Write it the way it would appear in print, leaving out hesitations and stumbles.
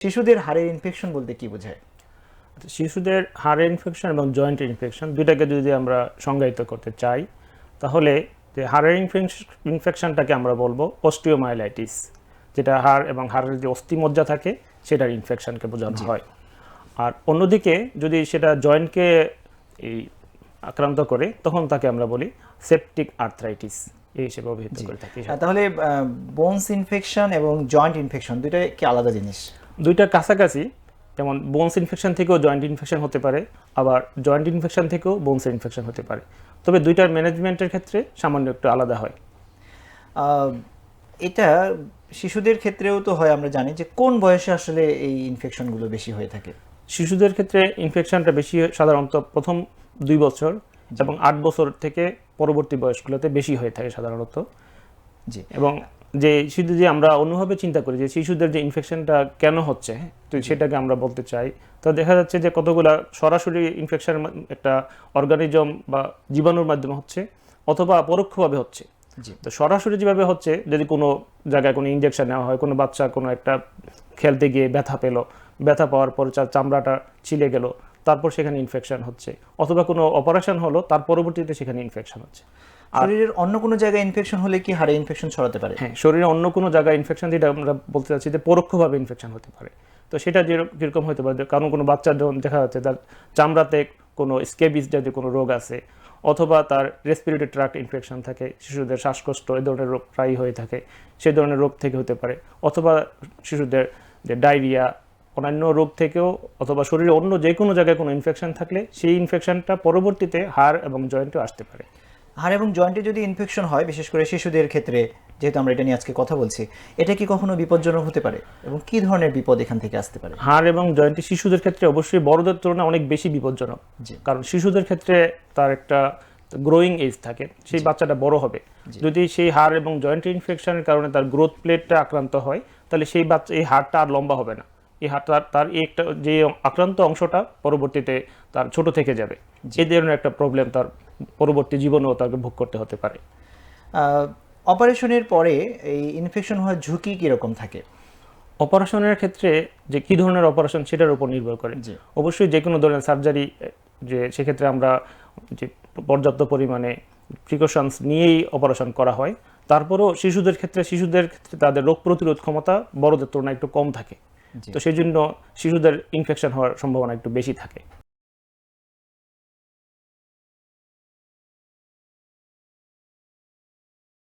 শিশুদের হাড়ের ইনফেকশন বলতে কি বোঝায়? শিশুদের হাড়ের ইনফেকশন এবং জয়েন্টের ইনফেকশন দুইটাকে যদি আমরা সংজ্ঞায়িত করতে চাই, তাহলে যে হাড়ের ইনফেকশনটাকে আমরা বলবো অস্টিওমাইলাইটিস, যেটা হাড় এবং হাড়ের যে অস্থিমজ্জা থাকে সেটার ইনফেকশনকে বোঝানো হয়। আর অন্যদিকে যদি সেটা জয়েন্টকে এই আক্রান্ত করে, তখন তাকে আমরা বলি সেপটিক আর্থ্রাইটিস এই হিসেবে অভিহিত করে থাকি। তাহলে বোনস ইনফেকশন এবং জয়েন্ট ইনফেকশন দুইটা কি আলাদা জিনিস? দুইটা কাছাকাছি। যেমন বোনস ইনফেকশন থেকেও জয়েন্ট ইনফেকশন হতে পারে, আবার জয়েন্ট ইনফেকশন থেকেও বোনসের ইনফেকশন হতে পারে, তবে দুইটার ম্যানেজমেন্টের ক্ষেত্রে সামান্য একটু আলাদা হয়। এটা শিশুদের ক্ষেত্রেও তো হয়, আমরা জানি যে কোন বয়সে আসলে এই ইনফেকশনগুলো বেশি হয়ে থাকে? শিশুদের ক্ষেত্রে ইনফেকশনটা বেশি সাধারণত প্রথম 2 বছর এবং 8 বছর থেকে পরবর্তী বয়সগুলোতে বেশি হয়ে থাকে সাধারণত। জি। এবং যে শিশু যে আমরা অন্যভাবে চিন্তা করি যে শিশুদের যে ইনফেকশনটা কেন হচ্ছে, তো সেটাকে আমরা বলতে চাই, তো দেখা যাচ্ছে যে কতগুলা সরাসরি ইনফেকশন একটা অর্গানিজম বা জীবাণুর মাধ্যমে হচ্ছে, অথবা পরোক্ষভাবে হচ্ছে। তো সরাসরি যেভাবে হচ্ছে, যদি কোনো জায়গায় কোনো ইনজেকশন নেওয়া হয়, কোনো বাচ্চা কোনো একটা খেলতে গিয়ে ব্যথা পেলো, ব্যথা পাওয়ার পর চামড়াটা ছিলে গেল, তারপর সেখানে ইনফেকশন হচ্ছে, অথবা কোনো অপারেশন হলো তার পরবর্তীতে সেখানে ইনফেকশন হচ্ছে। শরীরের অন্য কোনো জায়গায় ইনফেকশন হলে কি হাড়ে ইনফেকশন ছড়াতে পারে? হ্যাঁ, শরীরে অন্য কোনো জায়গায় ইনফেকশন, যেটা আমরা বলতে চাচ্ছি যে পরোক্ষভাবে ইনফেকশন হতে পারে। তো সেটা যেরকম হতে পারে, কারণ কোনো বাচ্চার যখন দেখা যাচ্ছে তার চামড়াতে কোনো স্কেবিস জাতীয় কোনো রোগ আছে, অথবা তার রেসপিরেটরি ট্র্যাক্ট ইনফেকশন থাকে, শিশুদের শ্বাসকষ্ট এই ধরনের রোগ প্রায়ই হয়ে থাকে, সেই ধরনের রোগ থেকে হতে পারে, অথবা শিশুদের যে ডায়রিয়া, অন্যান্য রোগ থেকেও, অথবা শরীরে অন্য যে কোনো জায়গায় কোনো ইনফেকশন থাকলে সেই ইনফেকশনটা পরবর্তীতে হাড় এবং জয়েন্টেও আসতে পারে। হাড় এবং জয়েন্টে যদি ইনফেকশন হয়, বিশেষ করে শিশুদের ক্ষেত্রে, যেহেতু আমরা এটা নিয়ে আজকে কথা বলছি, এটা কি কখনো বিপজ্জনক হতে পারে এবং কি ধরনের বিপদ এখান থেকে আসতে পারে? হাড় এবং জয়েন্টে শিশুদের ক্ষেত্রে অবশ্যই বড়দের তুলনায় অনেক বেশি বিপজ্জনক। কারণ শিশুদের ক্ষেত্রে তার একটা গ্রোয়িং এজ থাকে, সেই বাচ্চাটা বড় হবে। যদি সেই হাড় এবং জয়েন্ট ইনফেকশনের কারণে তার গ্রোথ প্লেটটা আক্রান্ত হয়, তাহলে সেই বাচ্চা এই হাড়টা আর লম্বা হবে না। এই হাড়টা তার একটা যে আক্রান্ত অংশটা পরবর্তীতে তার ছোট থেকে যাবে। এই ধরনের একটা প্রবলেম তার পরবর্তী জীবনেও তাকে ভোগ করতে হতে পারে। অপারেশনের পরে এই ইনফেকশন হওয়ার ঝুঁকি কীরকম থাকে? অপারেশনের ক্ষেত্রে যে কী ধরনের অপারেশন সেটার উপর নির্ভর করে। অবশ্যই যে কোনো ধরনের সার্জারি, যে সেক্ষেত্রে আমরা যে পর্যাপ্ত পরিমাণে প্রিকশনস নিয়েই অপারেশন করা হয়। তারপরও শিশুদের ক্ষেত্রে তাদের রোগ প্রতিরোধ ক্ষমতা বড়দের তুলনায় একটু কম থাকে, তো সেই জন্য শিশুদের ইনফেকশন হওয়ার সম্ভাবনা একটু বেশি থাকে।